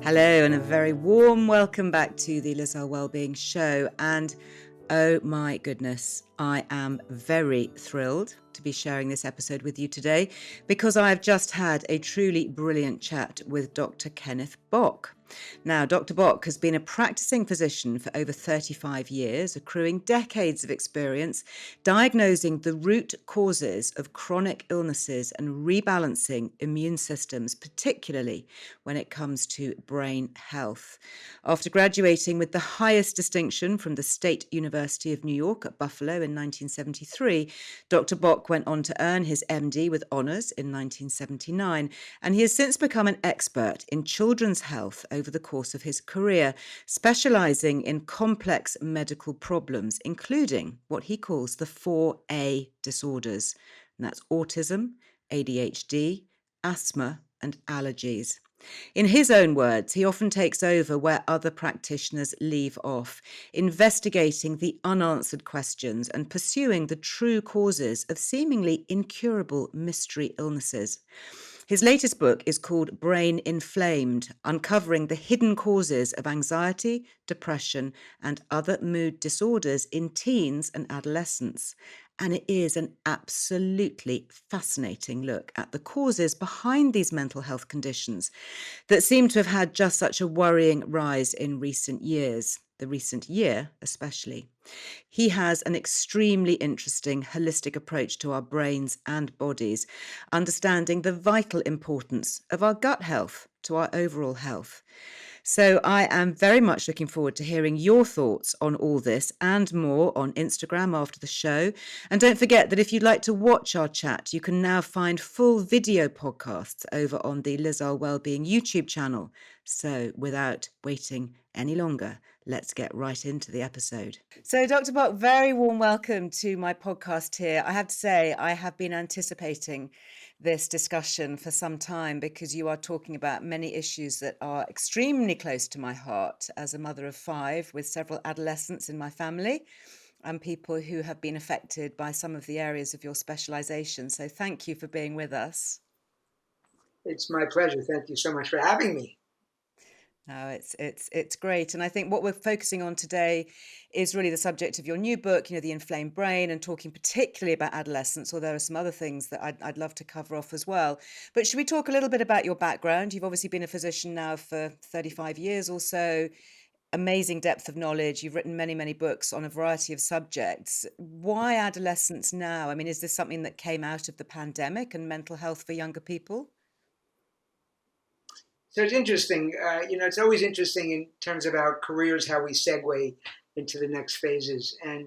Hello, and a very warm welcome back to the Liz Earle Wellbeing Show. And oh my goodness, I am very thrilled to be sharing this episode with you today because I've just had a truly brilliant chat with Dr. Kenneth Bock. Now, Dr. Bock has been a practicing physician for over 35 years, accruing decades of experience diagnosing the root causes of chronic illnesses and rebalancing immune systems, particularly when it comes to brain health. After graduating with the highest distinction from the State University of New York at Buffalo in 1973, Dr. Bock went on to earn his MD with honours in 1979, and he has since become an expert in children's health over the course of his career, specialising in complex medical problems, including what he calls the 4A disorders, and that's autism, ADHD, asthma, and allergies. In his own words, he often takes over where other practitioners leave off, investigating the unanswered questions and pursuing the true causes of seemingly incurable mystery illnesses. His latest book is called Brain Inflamed, uncovering the hidden causes of anxiety, depression, and other mood disorders in teens and adolescents. And it is an absolutely fascinating look at the causes behind these mental health conditions that seem to have had just such a worrying rise in recent years, the recent year especially. He has an extremely interesting holistic approach to our brains and bodies, understanding the vital importance of our gut health to our overall health. So I am very much looking forward to hearing your thoughts on all this and more on Instagram after the show. And don't forget that if you'd like to watch our chat, you can now find full video podcasts over on the Liz Earle Wellbeing YouTube channel. So without waiting any longer, let's get right into the episode. So Dr. Bock, very warm welcome to my podcast here. I have to say, I have been anticipating this discussion for some time because you are talking about many issues that are extremely close to my heart as a mother of 5 with several adolescents in my family and people who have been affected by some of the areas of your specialization. So thank you for being with us. It's my pleasure. Thank you so much for having me. No, it's great. And I think what we're focusing on today is really the subject of your new book, the Inflamed Brain, and talking particularly about adolescence, although there are some other things that I'd love to cover off as well. But should we talk a little bit about your background? You've obviously been a physician now for 35 years or so, amazing depth of knowledge. You've written many, many books on a variety of subjects. Why adolescence now? I mean, is this something that came out of the pandemic and mental health for younger people? So it's interesting. It's always interesting in terms of our careers, how we segue into the next phases. And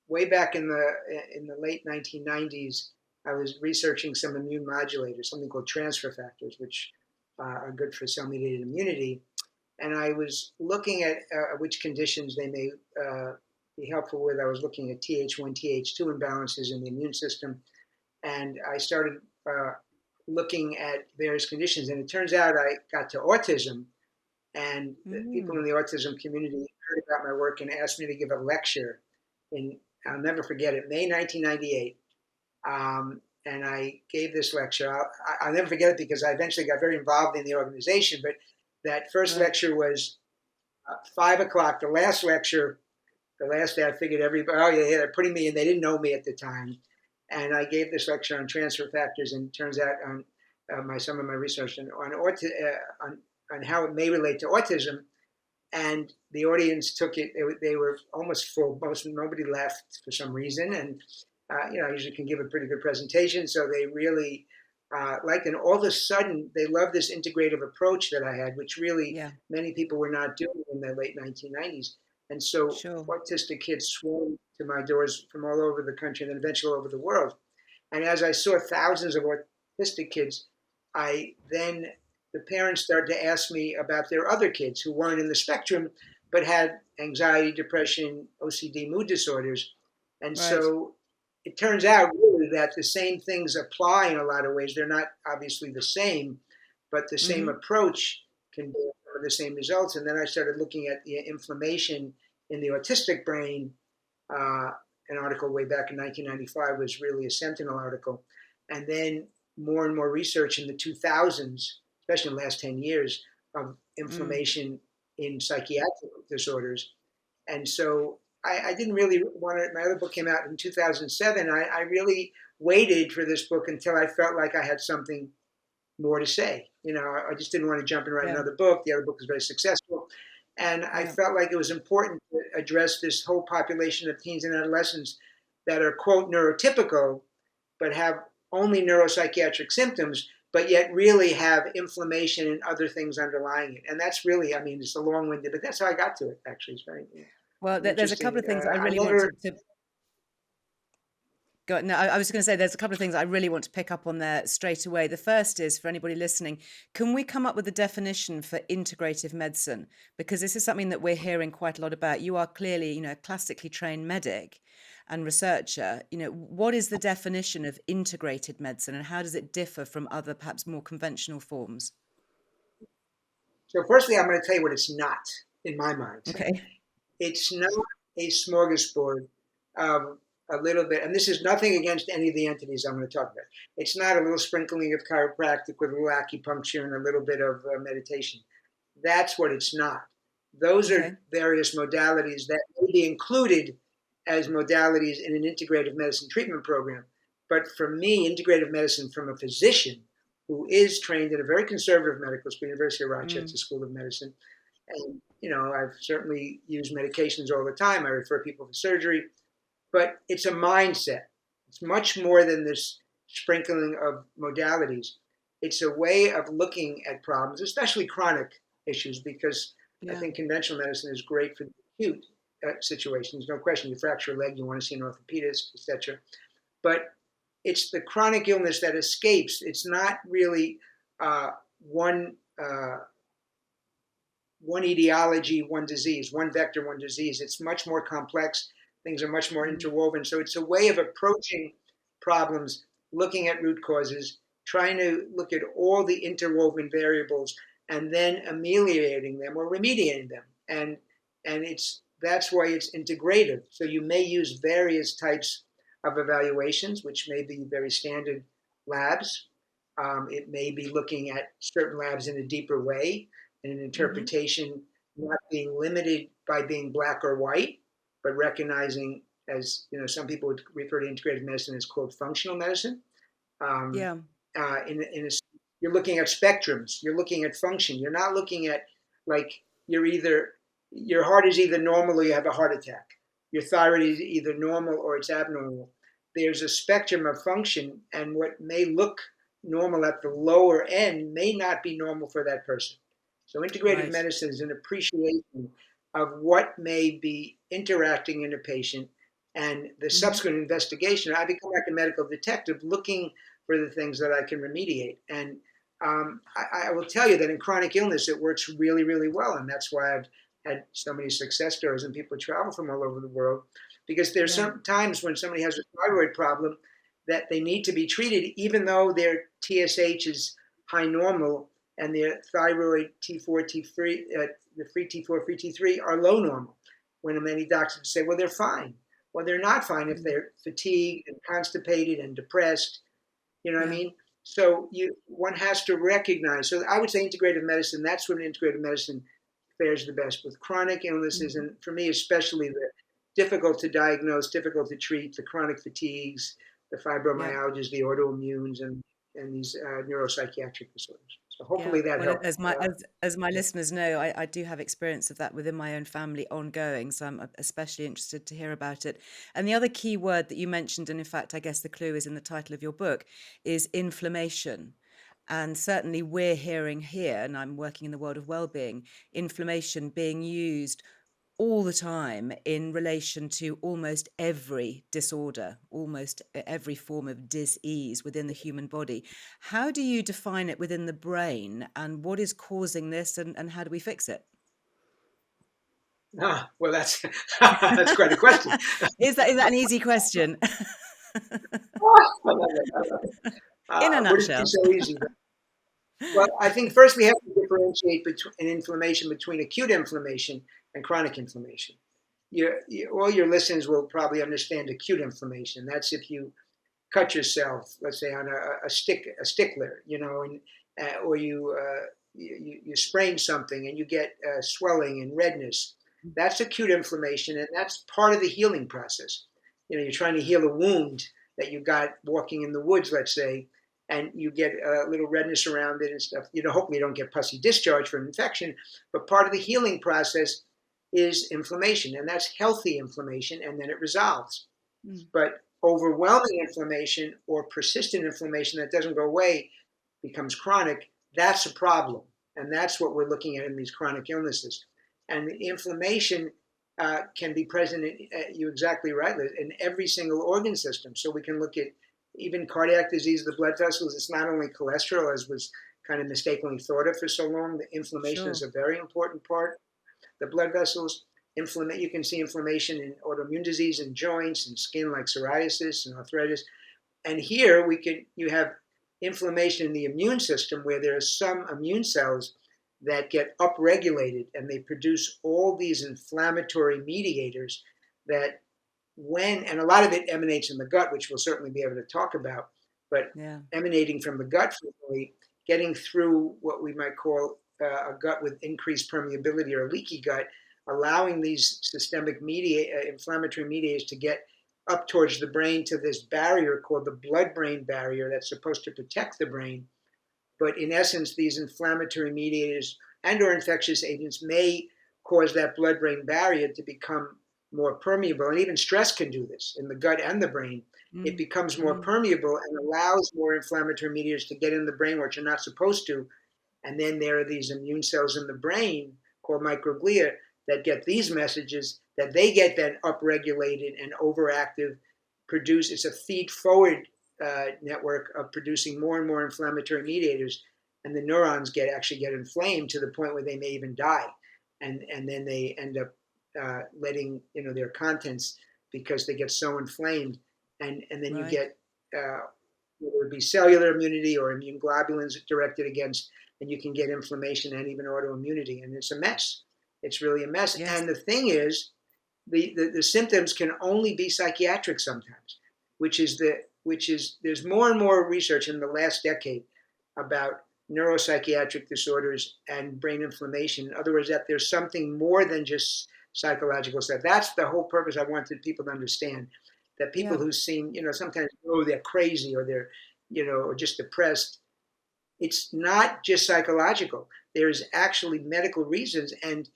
way back in the late 1990s, I was researching some immune modulators, something called transfer factors, which are good for cell-mediated immunity. And I was looking at which conditions they may be helpful with. I was looking at Th1, Th2 imbalances in the immune system. And I started looking at various conditions. And it turns out I got to autism. And the people in the autism community heard about my work and asked me to give a lecture I'll never forget it, May 1998. And I gave this lecture. I'll never forget it because I eventually got very involved in the organization. But that first lecture was 5 o'clock. The last lecture, the last day, I figured everybody, they're putting me in. They didn't know me at the time. And I gave this lecture on transfer factors, and it turns out on some of my research on how it may relate to autism. And the audience took it; they were almost full. Nobody left for some reason, and I usually can give a pretty good presentation, so they really liked it. And all of a sudden, they loved this integrative approach that I had, which really many people were not doing in the late 1990s. And so autistic kids swarmed to my doors from all over the country and then eventually all over the world. And as I saw thousands of autistic kids, the parents started to ask me about their other kids who weren't in the spectrum, but had anxiety, depression, OCD, mood disorders. And so it turns out really that the same things apply in a lot of ways. They're not obviously the same, but the same approach can do the same results. And then I started looking at the inflammation in the autistic brain. An article way back in 1995 was really a sentinel article. And then more and more research in the 2000s, especially in the last 10 years, of Mm. inflammation in psychiatric disorders. And so I didn't really want to. My other book came out in 2007. I really waited for this book until I felt like I had something more to say. I just didn't want to jump and write Yeah. another book. The other book was very successful. And I Yeah. felt like it was important to address this whole population of teens and adolescents that are, quote, neurotypical, but have only neuropsychiatric symptoms, but yet really have inflammation and other things underlying it. And that's really, I mean, it's a long winded, but that's how I got to it, actually. It's very Well, there's a couple interesting. of things I I really want never, to go. No, I was just going to say there's a couple of things I really want to pick up on there straight away. The first is, for anybody listening, can we come up with a definition for integrative medicine? Because this is something that we're hearing quite a lot about. You are clearly, a classically trained medic and researcher. What is the definition of integrated medicine, and how does it differ from other, perhaps more conventional forms? so firstly, I'm going to tell you what it's not, in my mind. Okay. It's not a smorgasbord of a little bit, and this is nothing against any of the entities I'm going to talk about. It's not a little sprinkling of chiropractic with a little acupuncture and a little bit of meditation. That's what it's not. Those Okay. are various modalities that may be included as modalities in an integrative medicine treatment program. But for me, integrative medicine from a physician who is trained at a very conservative medical school, University of Rochester Mm. School of Medicine, and I've certainly used medications all the time. I refer people for surgery, but it's a mindset. It's much more than this sprinkling of modalities. It's a way of looking at problems, especially chronic issues, because I Yeah. think conventional medicine is great for the acute situations. No question, you fracture a leg, you want to see an orthopedist, etc. But it's the chronic illness that escapes. It's not really one one etiology, one disease, one vector, one disease. It's much more complex. Things are much more Mm. interwoven. So it's a way of approaching problems, looking at root causes, trying to look at all the interwoven variables, and then ameliorating them or remediating them. And that's why it's integrative. So you may use various types of evaluations, which may be very standard labs. It may be looking at certain labs in a deeper way, and an Mm-hmm. interpretation not being limited by being black or white, but recognizing, as some people would refer to integrative medicine as, quote, functional medicine. Um, Yeah. in a, you're looking at spectrums. You're looking at function. You're not looking at, like, your heart is either normal or you have a heart attack. Your thyroid is either normal or it's abnormal. There's a spectrum of function, and what may look normal at the lower end may not be normal for that person. So integrative Right. medicine is an appreciation of what may be interacting in a patient, and the Mm-hmm. subsequent investigation. I become like a medical detective looking for the things that I can remediate. And I will tell you that in chronic illness, it works really, really well. And that's why I've had so many success stories, and people travel from all over the world, because there's Yeah. some times when somebody has a thyroid problem that they need to be treated, even though their TSH is high normal and their thyroid T4, T3, the free T4, free T3 are low normal. When many doctors say, well, they're fine. Well, they're not fine if Mm. they're fatigued and constipated and depressed. You know what I Yeah. mean? So one has to recognize. So I would say integrative medicine. That's when integrative medicine fares the best with chronic illnesses, Mm-hmm. and for me, especially the difficult to diagnose, difficult to treat, the chronic fatigues, the Yeah. fibromyalgias, the autoimmunes, and these neuropsychiatric disorders. So Yeah. hopefully that Well, helps. as my Yeah. listeners know, I do have experience of that within my own family ongoing, so I'm especially interested to hear about it. And the other key word that you mentioned, and in fact, I guess the clue is in the title of your book, is inflammation. And certainly we're hearing here, and I'm working in the world of well-being, inflammation being used all the time in relation to almost every disorder, almost every form of dis-ease within the human body. How do you define it within the brain, and what is causing this, and how do we fix it? Well, that's that's quite a question. Is that an easy question? I love it. I love it. In a Wouldn't be nutshell. so easy. Well, I think first we have to differentiate between an inflammation between acute inflammation and chronic inflammation. All your listeners will probably understand acute inflammation. That's if you cut yourself, let's say on a stickler, and or you sprain something and you get swelling and redness. That's acute inflammation, and that's part of the healing process. You're trying to heal a wound that you got walking in the woods, let's say, and you get a little redness around it and stuff. Hopefully you don't get pussy discharge from infection, but part of the healing process is inflammation, and that's healthy inflammation, and then it resolves. But overwhelming inflammation or persistent inflammation that doesn't go away becomes chronic. That's a problem, and that's what we're looking at in these chronic illnesses. And the inflammation can be present, you're exactly right, Liz, in every single organ system. So we can look at even cardiac disease, the blood vessels. It's not only cholesterol, as was kind of mistakenly thought of for so long. The inflammation is a very important part. The blood vessels, you can see inflammation in autoimmune disease in joints and skin, like psoriasis and arthritis. And here you have inflammation in the immune system, where there are some immune cells that get upregulated, and they produce all these inflammatory mediators that and a lot of it emanates in the gut, which we'll certainly be able to talk about, but emanating from the gut frequently, getting through what we might call a gut with increased permeability or a leaky gut, allowing these systemic inflammatory mediators to get up towards the brain to this barrier called the blood-brain barrier that's supposed to protect the brain. But in essence, these inflammatory mediators and or infectious agents may cause that blood-brain barrier to become more permeable. And even stress can do this in the gut and the brain. It becomes more permeable and allows more inflammatory mediators to get in the brain, which are not supposed to. And then there are these immune cells in the brain called microglia that get these messages that they get then upregulated and overactive. It's a feed-forward network of producing more and more inflammatory mediators, and the neurons actually get inflamed to the point where they may even die, and then they end up letting their contents, because they get so inflamed, and then you get whether it be cellular immunity or immune globulins directed against, and you can get inflammation and even autoimmunity, and it's a mess. It's really a mess. And the thing is, the symptoms can only be psychiatric sometimes, which is there's more and more research in the last decade about neuropsychiatric disorders and brain inflammation. In other words, that there's something more than just psychological stuff. That's the whole purpose I wanted people to understand. That people who seem, sometimes, they're crazy or they're, or just depressed. It's not just psychological. There's actually medical reasons, and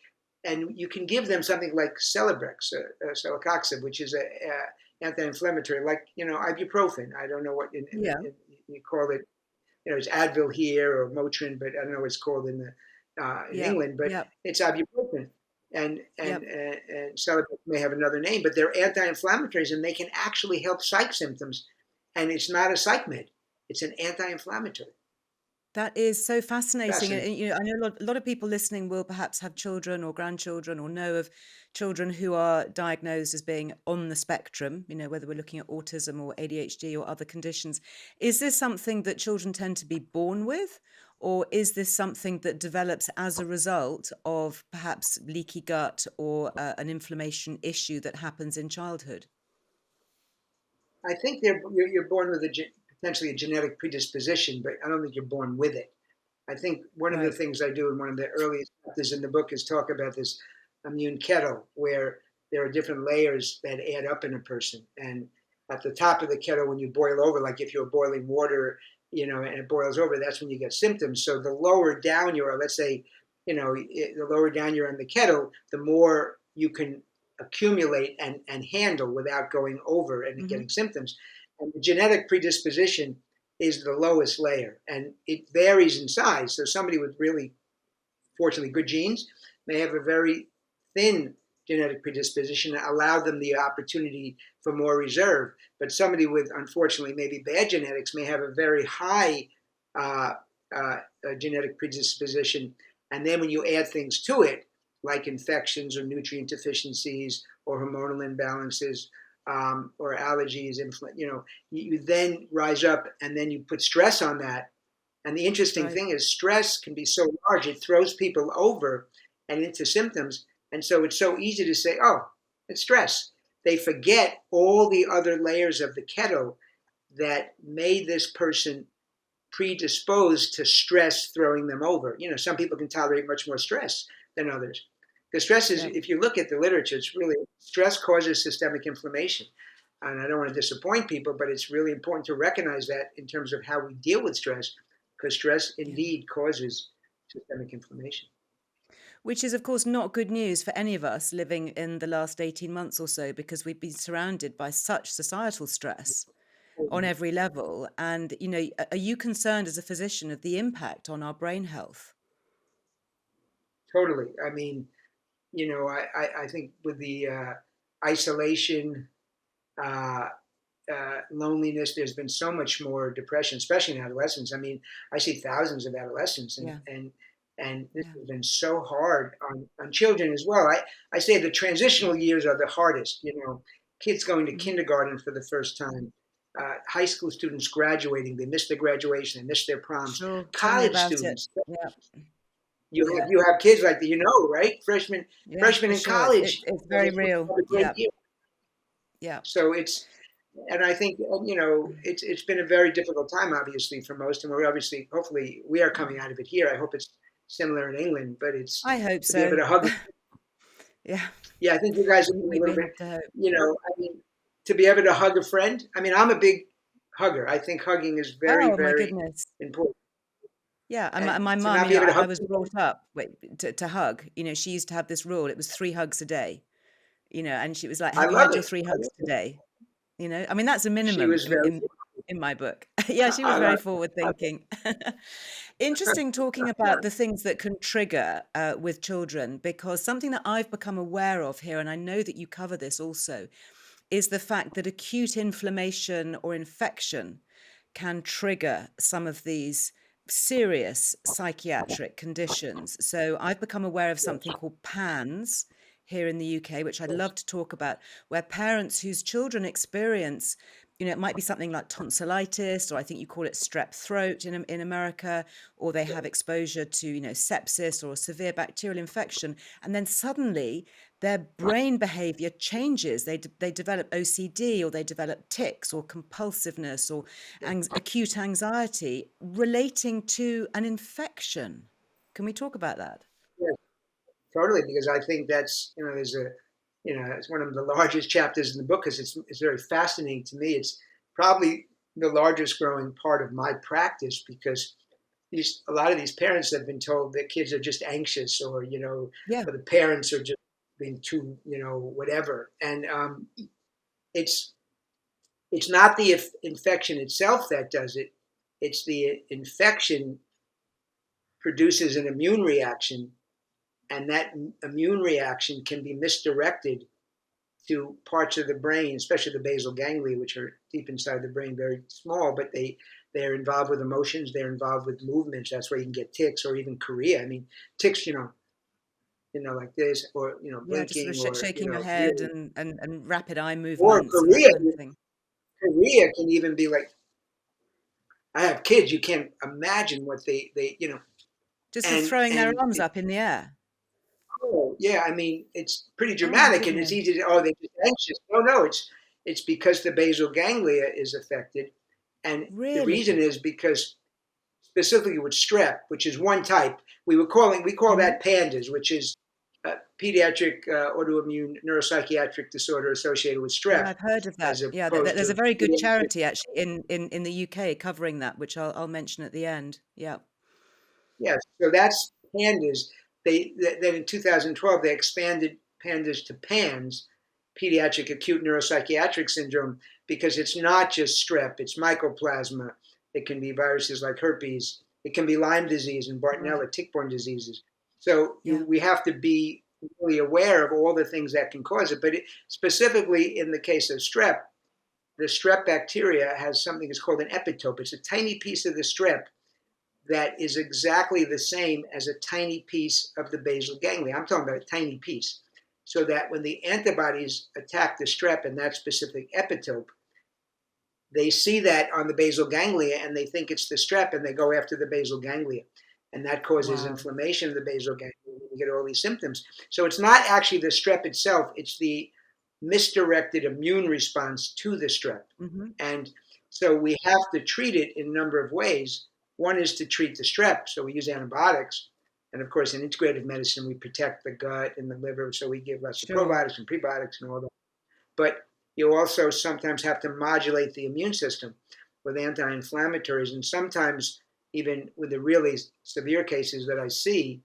you can give them something like Celebrex, celecoxib, which is a anti-inflammatory, like ibuprofen. I don't know what you call it. It's Advil here or Motrin, but I don't know what it's called in England. But it's ibuprofen, and Celebrex may have another name, but they're anti-inflammatories, and they can actually help psych symptoms. And it's not a psych med; it's an anti-inflammatory. That is so fascinating. And, I know a lot of people listening will perhaps have children or grandchildren, or know of children who are diagnosed as being on the spectrum, whether we're looking at autism or ADHD or other conditions. Is this something that children tend to be born with, or is this something that develops as a result of perhaps leaky gut or an inflammation issue that happens in childhood? I think you're born with potentially a genetic predisposition, but I don't think you're born with it. I think one of the things I do in one of the earliest chapters in the book is talk about this immune kettle, where there are different layers that add up in a person. And at the top of the kettle, when you boil over, like if you're boiling water, and it boils over, that's when you get symptoms. So the lower down you are, let's say, the lower down you're in the kettle, the more you can accumulate and handle without going over and getting symptoms. And the genetic predisposition is the lowest layer, and it varies in size. So somebody with really, fortunately, good genes may have a very thin genetic predisposition that allow them the opportunity for more reserve. But somebody with, unfortunately, maybe bad genetics may have a very high genetic predisposition. And then when you add things to it, like infections or nutrient deficiencies or hormonal imbalances, or allergies, you then rise up, and then you put stress on that. And the interesting thing is, stress can be so large, it throws people over and into symptoms. And so it's so easy to say, oh, it's stress. They forget all the other layers of the kettle that made this person predisposed to stress throwing them over. Some people can tolerate much more stress than others. The stress is, if you look at the literature, it's really, stress causes systemic inflammation. And I don't want to disappoint people, but it's really important to recognize that in terms of how we deal with stress, because stress indeed causes systemic inflammation. Which is, of course, not good news for any of us living in the last 18 months or so, because we've been surrounded by such societal stress on every level. And, are you concerned as a physician of the impact on our brain health? Totally. I mean, I think with the isolation, loneliness, there's been so much more depression, especially in adolescents. I mean, I see thousands of adolescents, and this has been so hard on children as well. I say the transitional years are the hardest. Kids going to kindergarten for the first time, high school students graduating, they miss their graduation, they miss their proms. Sure. College students, you have kids like right? Freshmen in college. It's very real. Yeah. So and I think it's been a very difficult time, obviously, for most, and hopefully, we are coming out of it here. I hope it's similar in England, but I hope so. To be able to hug. Yeah, I think you guys are a little bit. I mean, to be able to hug a friend. I mean, I'm a big hugger. I think hugging is very important. Yeah, and my mum, I was brought up to hug. She used to have this rule. It was 3 hugs a day. And she was like, "Have you had your 3 hugs today?" I mean, that's a minimum in my book. Yeah, she was very forward thinking. Interesting talking about the things that can trigger with children, because something that I've become aware of here, and I know that you cover this also, is the fact that acute inflammation or infection can trigger some of these serious psychiatric conditions. So I've become aware of something called PANS here in the UK, which I'd love to talk about, where parents whose children experience, it might be something like tonsillitis, or I think you call it strep throat in America, or they have exposure to, sepsis or a severe bacterial infection. And then suddenly their brain behavior changes. They develop OCD, or they develop tics or compulsiveness or acute anxiety relating to an infection. Can we talk about that? Totally, because I think that's, there's it's one of the largest chapters in the book, because it's very fascinating to me. It's probably the largest growing part of my practice, because a lot of these parents have been told their kids are just anxious, or, or the parents are just being too, whatever. And it's not the infection itself that does it. It's the infection produces an immune reaction, and that immune reaction can be misdirected to parts of the brain, especially the basal ganglia, which are deep inside the brain, very small, but they're involved with emotions, they're involved with movements. That's where you can get tics, or even chorea. I mean, tics, like this, or blinking, just sort of shaking your head and rapid eye movements. Or chorea. Chorea can even be like, I have kids, you can't imagine what they just throwing their arms up in the air. Oh, yeah, I mean, it's pretty dramatic, and it's easy to, they're just anxious. No, it's because the basal ganglia is affected. And the reason is because, specifically with strep, which is one type, we call that Pandas, which is a pediatric autoimmune neuropsychiatric disorder associated with strep. Yeah, I've heard of that. Yeah, there's a very good charity actually in the UK covering that, which I'll mention at the end. Yeah. Yeah, so that's Pandas. Then in 2012, they expanded Pandas to PANS, pediatric acute neuropsychiatric syndrome, because it's not just strep, it's mycoplasma. It can be viruses like herpes. It can be Lyme disease and Bartonella, tick-borne diseases. So we have to be really aware of all the things that can cause it. But specifically in the case of strep, the strep bacteria has something that's called an epitope. It's a tiny piece of the strep that is exactly the same as a tiny piece of the basal ganglia. I'm talking about a tiny piece. So that when the antibodies attack the strep and that specific epitope, they see that on the basal ganglia and they think it's the strep, and they go after the basal ganglia. And that causes inflammation of the basal ganglia. You get all these symptoms. So it's not actually the strep itself, it's the misdirected immune response to the strep. And so we have to treat it in a number of ways. One is to treat the strep, so we use antibiotics. And of course, in integrative medicine, we protect the gut and the liver, so we give lots of Sure. probiotics and prebiotics and all that. But you also sometimes have to modulate the immune system with anti-inflammatories, and sometimes even with the really severe cases that I see,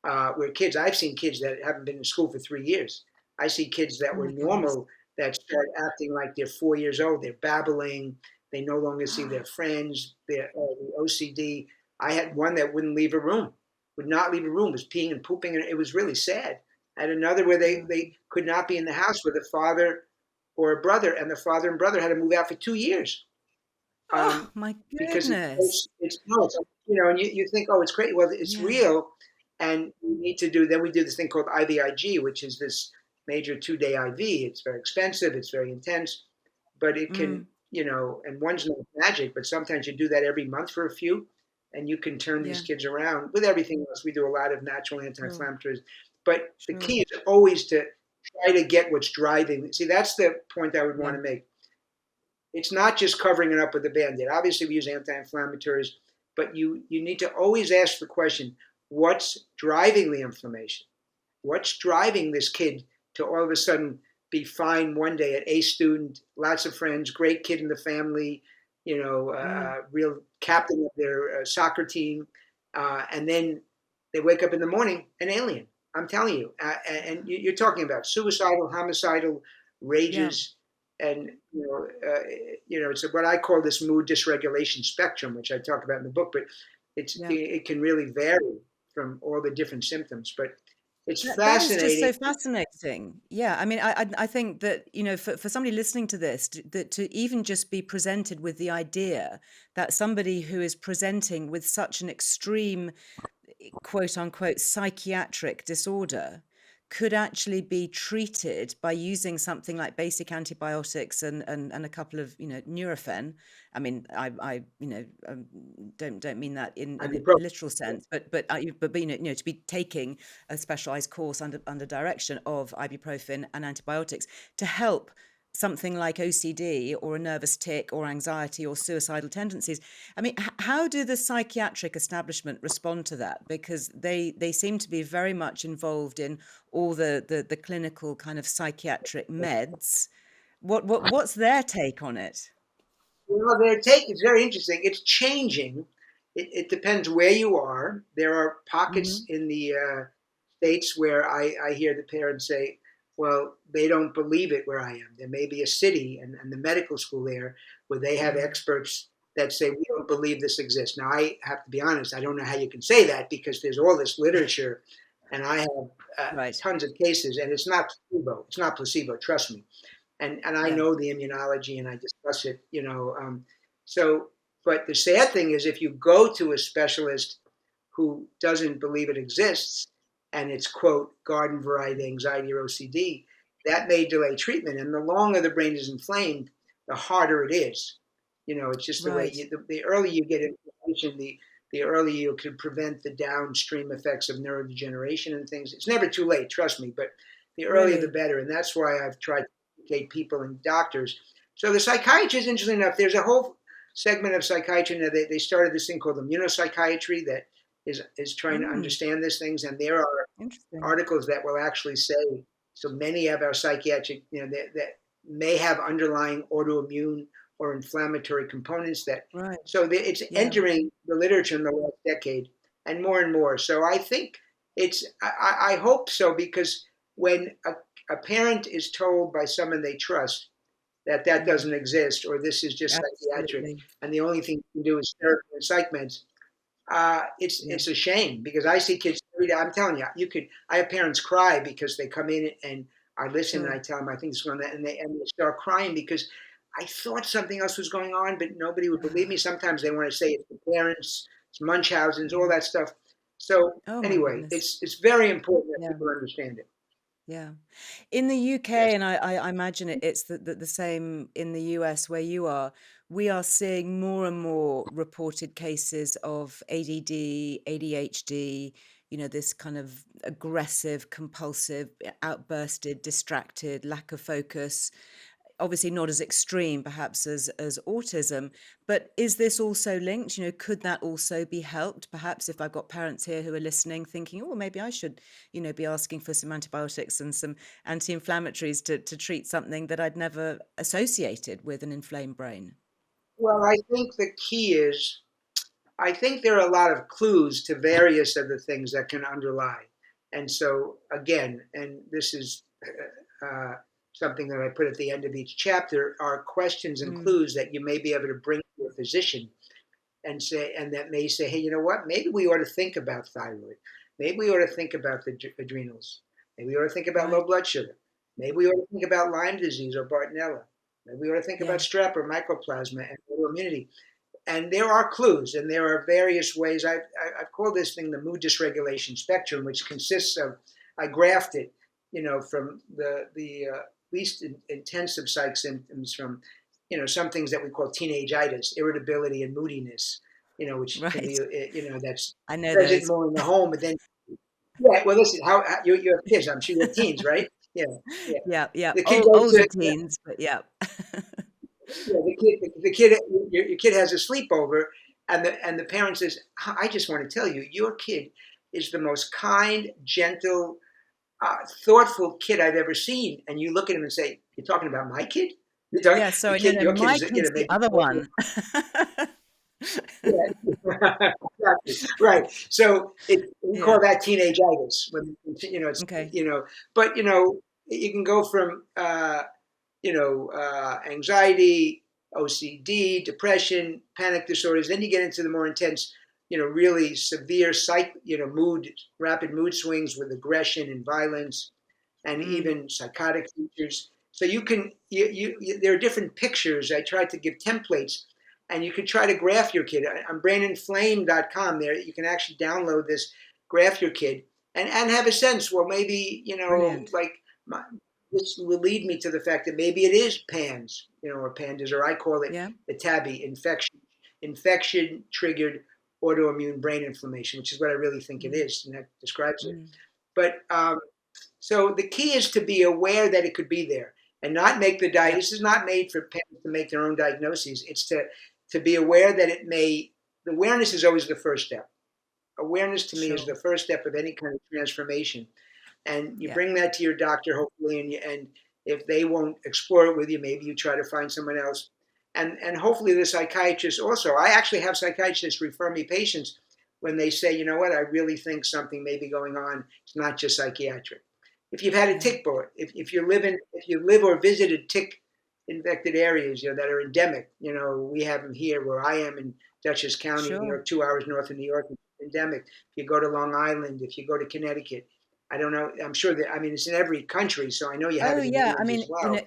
where I've seen kids that haven't been in school for 3 years. I see kids that Oh were my goodness. normal that start acting like they're 4 years old. They're babbling. They no longer see their friends. They're the OCD. I had one that wouldn't leave a room, would not leave a room, was peeing and pooping, and it was really sad. I had another where Yeah. they could not be in the house with a father or a brother, and the father and brother had to move out for 2 years, Oh um, my because goodness. it's no, it's, and you think, oh, it's great. Well, it's Yeah. real, and we need to do. Then we do this thing called IVIG, which is this major 2-day IV. It's very expensive. It's very intense, but it can, Mm. and one's not magic, but sometimes you do that every month for a few, and you can turn these Yeah. kids around. With everything else, we do a lot of natural Sure. anti-inflammatories, but the Sure. key is always to try to get what's driving. See, that's the point I would want Yeah. to make. It's not just covering it up with a band-aid. Obviously, we use anti-inflammatories, but you need to always ask the question, what's driving the inflammation? What's driving this kid to all of a sudden be fine one day, at A student, lots of friends, great kid in the family, Mm. real captain of their soccer team, and then they wake up in the morning an alien. I'm telling you, and you're talking about suicidal, homicidal Yeah. rages, and it's what I call this mood dysregulation spectrum, which I talk about in the book. But Yeah. it can really vary from all the different symptoms. But it's That is just fascinating. so fascinating. Yeah, I mean, I think that, for somebody listening to this, that to even just be presented with the idea that somebody who is presenting with such an extreme, quote unquote, psychiatric disorder could actually be treated by using something like basic antibiotics and a couple of, Nurofen. I mean, I don't mean that in a Ibuprofen. literal sense, but to be taking a specialized course under direction of ibuprofen and antibiotics to help something like OCD or a nervous tic or anxiety or suicidal tendencies. I mean, how do the psychiatric establishment respond to that? Because they seem to be very much involved in all the clinical kind of psychiatric meds. What's their take on it? Well, their take is very interesting. It's changing. It depends where you are. There are pockets Hmm. in the states where I hear the parents say, well, they don't believe it where I am. There may be a city and the medical school there where they have Mm. experts that say, we don't believe this exists. Now, I have to be honest, I don't know how you can say that because there's all this literature and I have Right. tons of cases, and it's not placebo. It's not placebo, trust me. And I Yeah. know the immunology and I discuss it, So, but the sad thing is, if you go to a specialist who doesn't believe it exists, and it's quote garden variety anxiety or OCD, that may delay treatment. And the longer the brain is inflamed, the harder it is. It's just the way Right. the earlier you get inflammation, the earlier you can prevent the downstream effects of neurodegeneration and things. It's never too late, trust me, but the earlier the Really. better. And that's why I've tried to educate people and doctors. So the psychiatry is interesting enough. There's a whole segment of psychiatry now. They started this thing called immunopsychiatry that is trying to Mm. understand these things. And there are Interesting. articles that will actually say, so many of our psychiatric, that may have underlying autoimmune or inflammatory components that, Right. so it's Yeah. entering the literature in the last decade and more and more. So I think I hope so, because when a parent is told by someone they trust that that Mm. doesn't exist or this is just psychiatric Absolutely. and the only thing you can do is therapy and psych meds, Yeah. it's a shame because I see kids every day. I'm telling you, I have parents cry because they come in and I listen and Sure. I tell them I think it's going that, and they start crying because I thought something else was going on, but nobody would believe me. Ah, Sometimes they want to say it's the parents, it's Munchausen's, all yeah. that stuff. So Oh my anyway, goodness. it's very important that Yeah. people understand it. Yeah. In the Yes. UK, and I imagine it's the same in the US where you are, we are seeing more and more reported cases of ADD, ADHD, this kind of aggressive, compulsive, outbursted, distracted, lack of focus. obviously not as extreme perhaps as autism, but is this also linked? Could that also be helped? Perhaps if I've got parents here who are listening thinking, oh, maybe I should, be asking for some antibiotics and some anti-inflammatories to treat something that I'd never associated with an inflamed brain. Well, I think the key is, I think there are a lot of clues to various of the things that can underlie. And so, again, and this is something that I put at the end of each chapter, are questions and clues that you may be able to bring to a physician and say, and that may say, hey, you know what? Maybe we ought to think about thyroid. Maybe we ought to think about the adrenals. Maybe we ought to think about low blood sugar. Maybe we ought to think about Lyme disease or Bartonella. Maybe we ought to think about strep or mycoplasma and autoimmunity. And there are clues, and there are various ways. I've called this thing the mood dysregulation spectrum, which consists of, I graphed it, from the least intensive psych symptoms from, some things that we call teenage-itis, irritability and moodiness, which can be, that's I know present those. more in the home. But then, yeah, well, listen, how you have kids? I'm sure you have teens, right? Yeah, yeah. Yeah. The kid goes Older to teens, but yeah. yeah, your kid has a sleepover, and the parent says, "I just want to tell you, your kid is the most kind, gentle, thoughtful kid I've ever seen." And you look at him and say, "You're talking about my kid? You're talking Yeah, the sorry, no, kid, no, your kid my is, kid's the maybe." other one. Yeah, exactly. Right. So we call Yeah. that teenage-itis when it's Okay. but you can go from anxiety, OCD, depression, panic disorders. Then you get into the more intense, really severe rapid mood swings with aggression and violence, and even psychotic features. So there are different pictures. I tried to give templates, and you could try to graph your kid. On braininflamed.com, there you can actually download this, graph your kid, and have a sense. Well, maybe Brilliant. like this will lead me to the fact that maybe it is PANS, or Pandas, or I call it Yeah. the TABI, infection triggered autoimmune brain inflammation, which is what I really think it is, and that describes it. But so the key is to be aware that it could be there and not make the Yep. This is not made for parents to make their own diagnoses. It's to be aware that it may. The awareness is always the first step. Awareness to me is Sure. the first step of any kind of transformation, and you Yeah. bring that to your doctor, hopefully, and if they won't explore it with you, maybe you try to find someone else, and hopefully the psychiatrist also. I actually have psychiatrists refer me patients when they say, you know what, I really think something may be going on. It's not just psychiatric. If you've had a Yeah. tick bite, if you live or visited tick infected areas, that are endemic, we have them here where I am in Dutchess County, New Sure. York, 2 hours north of New York, endemic. If you go to Long Island, if you go to Connecticut, I don't know. I'm sure that, it's in every country, so I know you have Oh it in yeah, I England mean, as well.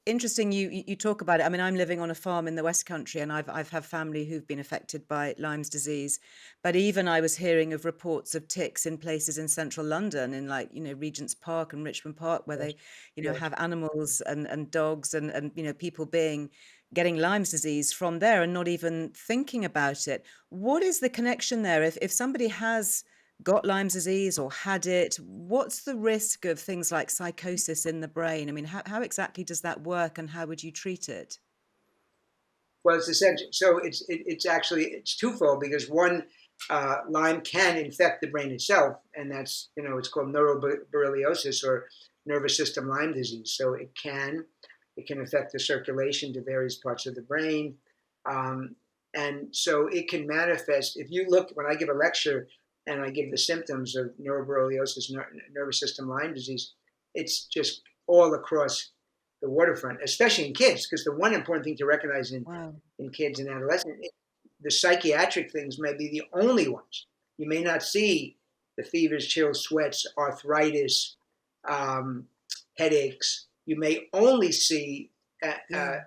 interesting. You talk about it. I mean, I'm living on a farm in the West Country, and I've had family who've been affected by Lyme's disease. But even I was hearing of reports of ticks in places in central London, in like Regent's Park and Richmond Park, where Yes, they yes. have animals and dogs and people getting Lyme's disease from there and not even thinking about it. What is the connection there? If somebody has got Lyme's disease or had it, what's the risk of things like psychosis in the brain? I mean, how exactly does that work and how would you treat it? Well, it's essential. So it's actually it's twofold, because one, Lyme can infect the brain itself, and that's it's called neuroborreliosis, or nervous system Lyme disease. So it can affect the circulation to various parts of the brain, um, and so it can manifest. If you look, when I give a lecture and I give the symptoms of neuroborreliosis, nervous system Lyme disease, it's just all across the waterfront, especially in kids, because the one important thing to recognize Wow. in kids and adolescents, the psychiatric things may be the only ones. You may not see the fevers, chills, sweats, arthritis, um, headaches. You may only see Yeah.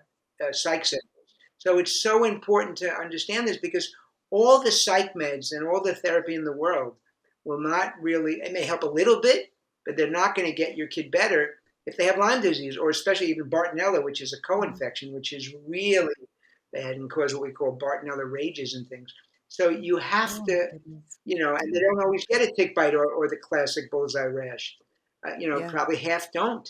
psych symptoms. So it's so important to understand this, because all the psych meds and all the therapy in the world will not really, it may help a little bit, but they're not going to get your kid better if they have Lyme disease, or especially even Bartonella, which is a co-infection, which is really bad and cause what we call Bartonella rages and things. So you have Oh to, goodness. and they don't always get a tick bite or the classic bullseye rash. Yeah. Probably half don't.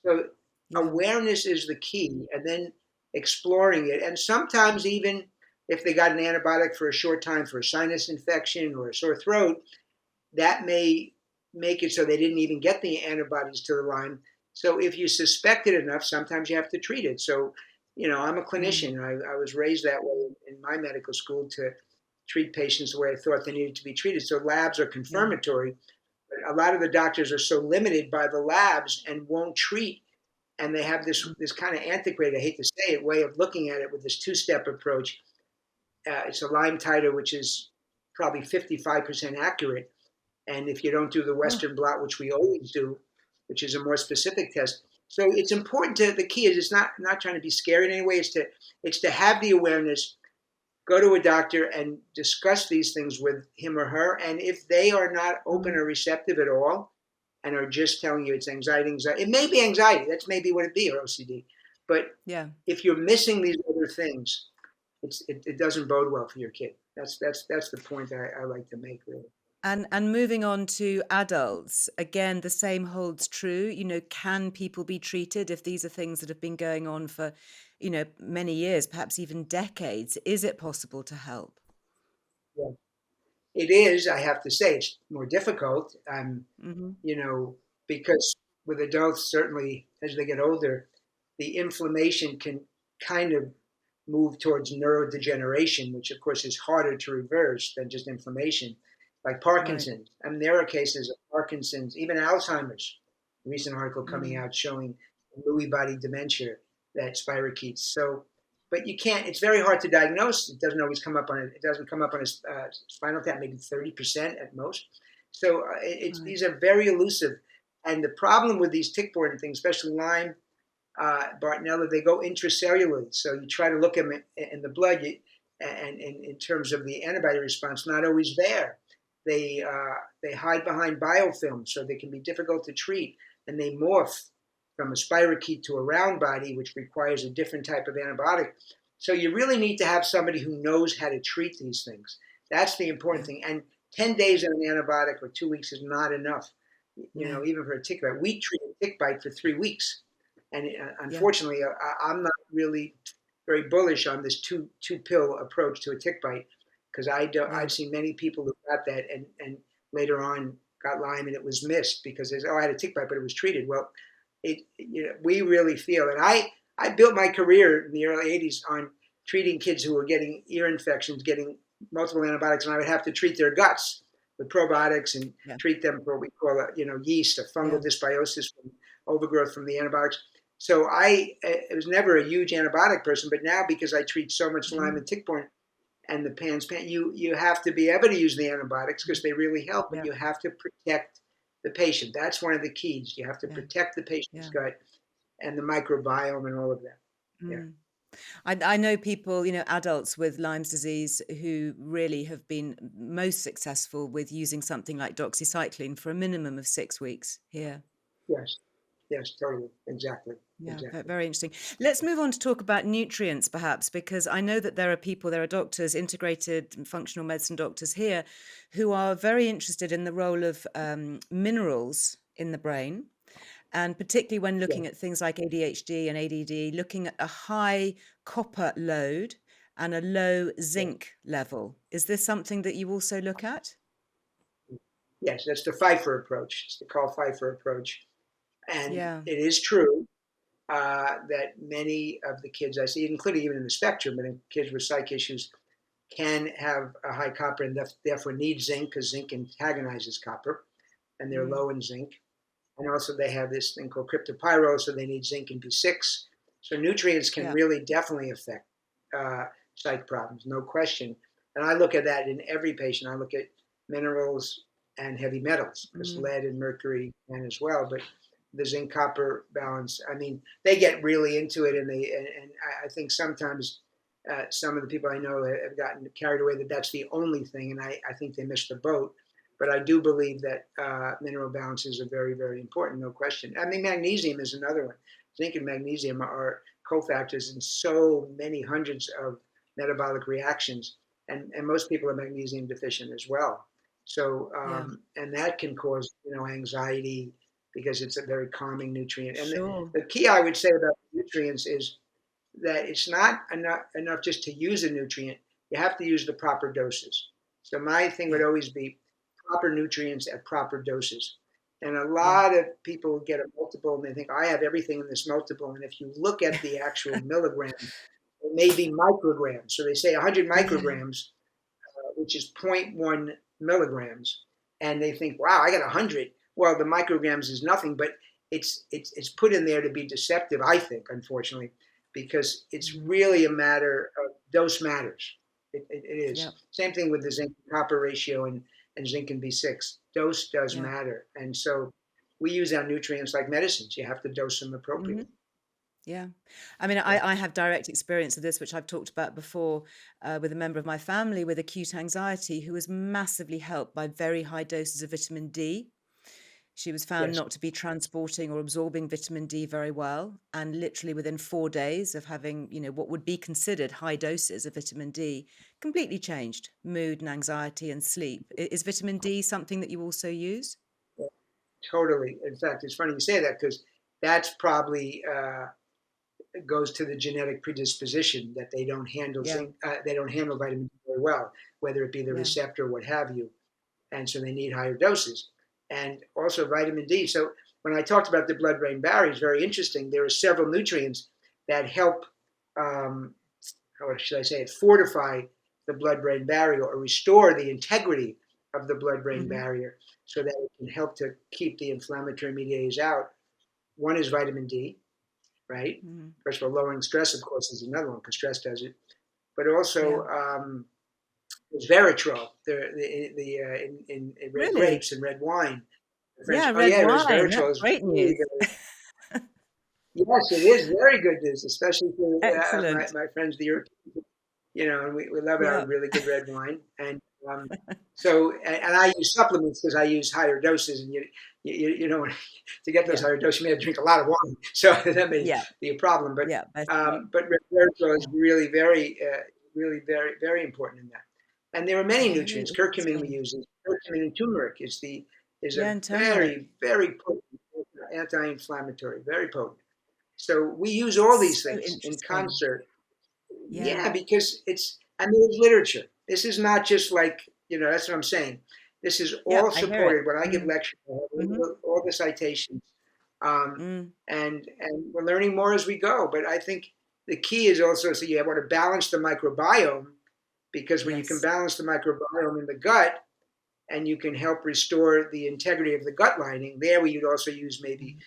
So Yeah. awareness is the key, and then exploring it. And sometimes even if they got an antibiotic for a short time for a sinus infection or a sore throat, that may make it so they didn't even get the antibodies to the Lyme. So if you suspect it enough, sometimes you have to treat it. So, I'm a Mm. clinician. I was raised that way in my medical school to treat patients the way I thought they needed to be treated. So labs are Yeah. confirmatory. But a lot of the doctors are so limited by the labs and won't treat. And they have this kind of antiquated, I hate to say it, way of looking at it with this two-step approach. It's a Lyme titer, which is probably 55% accurate. And if you don't do the Oh, Western blot, which we always do, which is a more specific test. So it's important to, the key is it's not trying to be scary in any way. It's to have the awareness, go to a doctor and discuss these things with him or her. And if they are not open mm, or receptive at all and are just telling you it's anxiety, it may be anxiety. That's maybe what it be, or OCD. But yeah. if you're missing these other things, it doesn't bode well for your kid. That's the point I like to make, really. And moving on to adults, again, the same holds true. Can people be treated if these are things that have been going on for, many years, perhaps even decades? Is it possible to help? Yeah. It is, I have to say, it's more difficult. Hmm. You know, because with adults, certainly as they get older, the inflammation can kind of move towards neurodegeneration, which of course is harder to reverse than just inflammation, like Right. Parkinson's. I mean, there are cases of Parkinson's, even Alzheimer's. A recent article coming Mm. out showing Lewy body dementia that spirochetes. So, but you can't. It's very hard to diagnose. It doesn't always come up on it. It doesn't come up on a spinal tap, maybe 30% at most. So Right. these are very elusive. And the problem with these tick-borne things, especially Lyme, Bartonella, they go intracellularly. So you try to look at them in the blood, and in terms of the antibody response, not always there. They hide behind biofilm, so they can be difficult to treat, and they morph from a spirochete to a round body, which requires a different type of antibiotic. So you really need to have somebody who knows how to treat these things. That's the important Yeah. thing. And 10 days of an antibiotic or 2 weeks is not enough. No. Even for a tick bite, we treat a tick bite for 3 weeks, and Yeah. unfortunately, I'm not really very bullish on this two pill approach to a tick bite, because Yeah. I've seen many people who got that and later on got Lyme and it was missed because they said, oh, I had a tick bite but it was treated. Well, we really feel, and I built my career in the early '80s on treating kids who were getting ear infections, getting multiple antibiotics, and I would have to treat their guts with probiotics and Yeah. treat them for what we call a yeast, a Yeah. fungal dysbiosis from overgrowth from the antibiotics. So I was never a huge antibiotic person, but now because I treat so much Lyme Mm. and tick-borne and the you have to be able to use the antibiotics because they really help, but Yeah. you have to protect the patient. That's one of the keys. You have to Yeah. protect the patient's Yeah. gut and the microbiome and all of that. Yeah. Mm. I know people, adults with Lyme's disease who really have been most successful with using something like doxycycline for a minimum of 6 weeks here. Yes. Yes. Totally. Exactly. Yeah, Exactly. very interesting. Let's move on to talk about nutrients, perhaps, because I know that there are doctors, integrated and functional medicine doctors here, who are very interested in the role of minerals in the brain. And particularly when Yeah. looking at things like ADHD and ADD, looking at a high copper load and a low Yeah. zinc level. Is this something that you also look at? Yes. That's the Pfeiffer approach. It's the Carl Pfeiffer approach, and Yeah. it is true that many of the kids I see, including even in the spectrum, but in kids with psych issues, can have a high copper and therefore need zinc because zinc antagonizes copper, and they're Mm. low in zinc. And also they have this thing called cryptopyrrole, so they need zinc and B6. So nutrients can Yeah. really definitely affect uh, psych problems, no question. And I look at that in every patient. I look at minerals and heavy metals because Mm. lead and mercury can as well. But the zinc copper balance, I mean, they get really into it, and I think sometimes some of the people I know have gotten carried away that that's the only thing, and I think they missed the boat. But I do believe that mineral balances are very, very important, no question. I mean, magnesium is another one. Zinc and magnesium are cofactors in so many hundreds of metabolic reactions, and most people are magnesium deficient as well. So, Yeah. and that can cause, anxiety, because it's a very calming nutrient. And Sure. the key I would say about nutrients is that it's not enough just to use a nutrient. You have to use the proper doses. So my thing would Yeah. always be proper nutrients at proper doses. And a Yeah. lot of people get a multiple and they think, I have everything in this multiple. And if you look at the actual milligram, it may be micrograms. So they say 100 Yeah. micrograms, which is zero point 0.1 milligrams. And they think, wow, I got 100. Well, the micrograms is nothing, but it's put in there to be deceptive, I think, unfortunately, because it's Mm. really a matter of dose matters. It Yeah. is. Same thing with the zinc copper ratio and zinc and B6. Dose does Yeah. matter. And so we use our nutrients like medicines. You have to dose them Hmm. appropriately. Yeah. I mean, Yeah. I have direct experience of this, which I've talked about before, with a member of my family with acute anxiety who was massively helped by very high doses of vitamin D. She was found Yes. not to be transporting or absorbing vitamin D very well. And literally within 4 days of having, what would be considered high doses of vitamin D, completely changed mood and anxiety and sleep. Is vitamin D something that you also use? Yeah, totally. In fact, it's funny you say that because that's probably goes to the genetic predisposition that they don't handle Yeah. zinc, they don't handle vitamin D very well, whether it be the Yeah. receptor or what have you, and so they need higher doses. And also vitamin D. So when I talked about the blood-brain barrier, it's very interesting. There are several nutrients that help, how should I say it, fortify the blood-brain barrier or restore the integrity of the blood-brain Hmm. barrier so that it can help to keep the inflammatory mediators out. One is vitamin D, right? Hmm. First of all, lowering stress, of course, is another one because stress does it. But Yeah. also there's Veritral in red Really? grapes and red wine. Yeah, Oh red yeah, wine. That's Veritral is great really news. good. Yes, it is very good news, especially for Excellent. my friends, the Europeans. And we love our Yeah. really good red wine. And so, and I use supplements because I use higher doses, and you know, to get those Yeah. higher doses, you may have to drink a lot of wine, so that may Yeah. be a problem. Yeah. Best sleep. But resveratrol is really really very important in that. And there are many Very nutrients. Curcumin we interesting. use. Curcumin and turmeric is Yeah, a and turmeric. very potent anti-inflammatory, very potent. So we use all these So things in interesting. concert. Yeah. Yeah, because I mean, it's literature. This is not just like, that's what I'm saying. This is Yeah, all I hear it. supported. When I give Mm. lectures, I have Hmm. all the citations, um, Mm. and we're learning more as we go. But I think the key is also so you want to balance the microbiome because when you can Yes. balance the microbiome in the gut and you can help restore the integrity of the gut lining, there we would also use maybe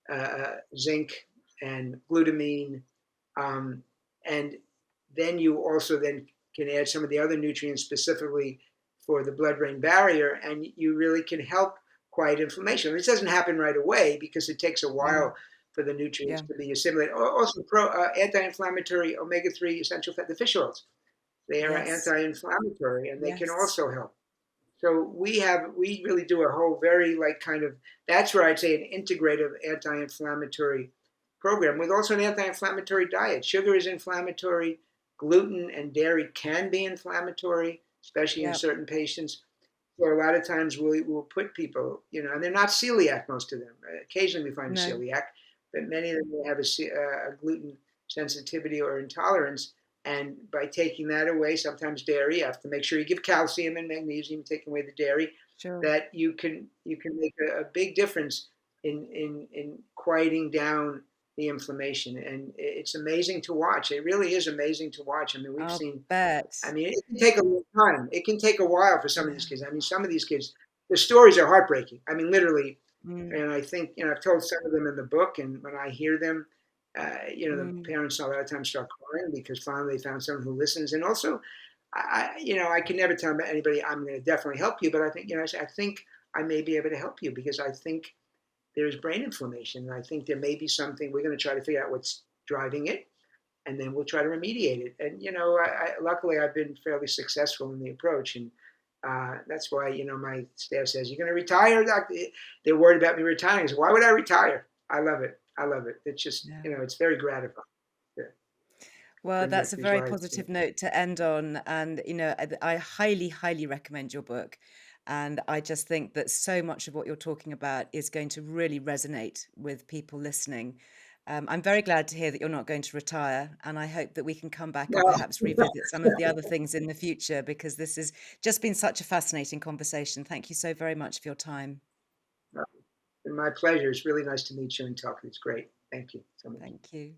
Mm. zinc and glutamine, um, and then you also then can add some of the other nutrients specifically for the blood-brain barrier, and you really can help quiet inflammation. This doesn't happen right away because it takes a Mm. while for the nutrients Yeah. to be assimilated. Also, anti-inflammatory omega-3 essential fat, the fish oils, they are Yes. anti-inflammatory, and they can Yes. also help. So we really do a whole very like kind of, that's where I'd say an integrative anti-inflammatory program with also an anti-inflammatory diet. Sugar is inflammatory, gluten and dairy can be inflammatory, especially in Yeah. certain patients. So a lot of times we'll put people, and they're not celiac, most of them. Occasionally we find a No. celiac, but many of them will have a gluten sensitivity or intolerance. And by taking that away, sometimes dairy, you have to make sure you give calcium and magnesium, taking away the dairy, Sure. that you can make a big difference in quieting down the inflammation. And it's amazing to watch. It really is amazing to watch. I mean, we've I'll seen I bet. mean, it can take a long time. It can take a while for some of these Yeah. kids. I mean, some of these kids, the stories are heartbreaking. I mean, literally. Mm. And I think, I've told some of them in the book, and when I hear them, the Mm. parents a lot of times start crying because finally they found someone who listens. And also, I can never tell anybody I'm going to definitely help you, but I think, I think I may be able to help you because I think there's brain inflammation, and I think there may be something. We're going to try to figure out what's driving it, and then we'll try to remediate it. And luckily I've been fairly successful in the approach, and that's why my staff says, "You're going to retire, doctor." They're worried about me retiring. So why would I retire? I love it. I love it. It's just Yeah. it's very gratifying to Well, bring that's back a these very lives. positive note to end on. And, I highly, highly recommend your book. And I just think that so much of what you're talking about is going to really resonate with people listening. I'm very glad to hear that you're not going to retire, and I hope that we can come back and No, perhaps revisit some of the other things in the future, because this has just been such a fascinating conversation. Thank you so very much for your time. no, my pleasure. It's really nice to meet you and talk. It's great. Thank you so much. Thank you.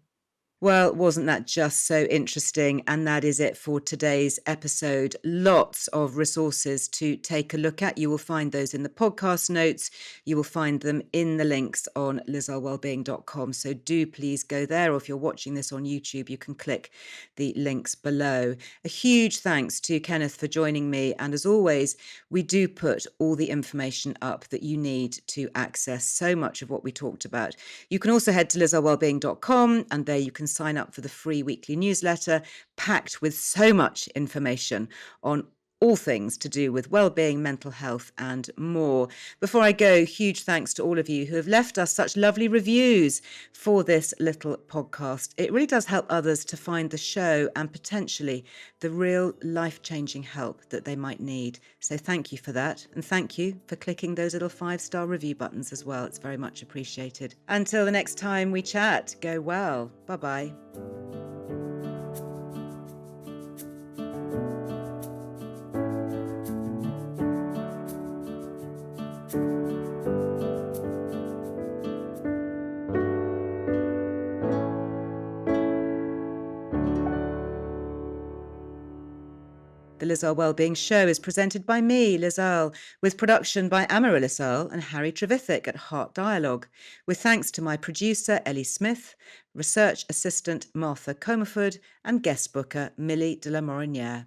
Well, wasn't that just so interesting? And that is it for today's episode. Lots of resources to take a look at. You will find those in the podcast notes. You will find them in the links on lizearlewellbeing.com. So do please go there. Or if you're watching this on YouTube, you can click the links below. A huge thanks to Kenneth for joining me. And as always, we do put all the information up that you need to access so much of what we talked about. You can also head to lizearlewellbeing.com, and there you can sign up for the free weekly newsletter packed with so much information on all things to do with well-being, mental health, and more. Before I go, huge thanks to all of you who have left us such lovely reviews for this little podcast. It really does help others to find the show and potentially the real life-changing help that they might need. So thank you for that. And thank you for clicking those little 5-star review buttons as well. It's very much appreciated. Until the next time we chat, go well. Bye-bye. The Liz Earle Wellbeing Show is presented by me, Liz Earle, with production by Amaryllis Earle and Harry Trevithick at Heart Dialogue, with thanks to my producer, Ellie Smith, research assistant, Martha Comerford, and guest booker, Millie de la Morinière.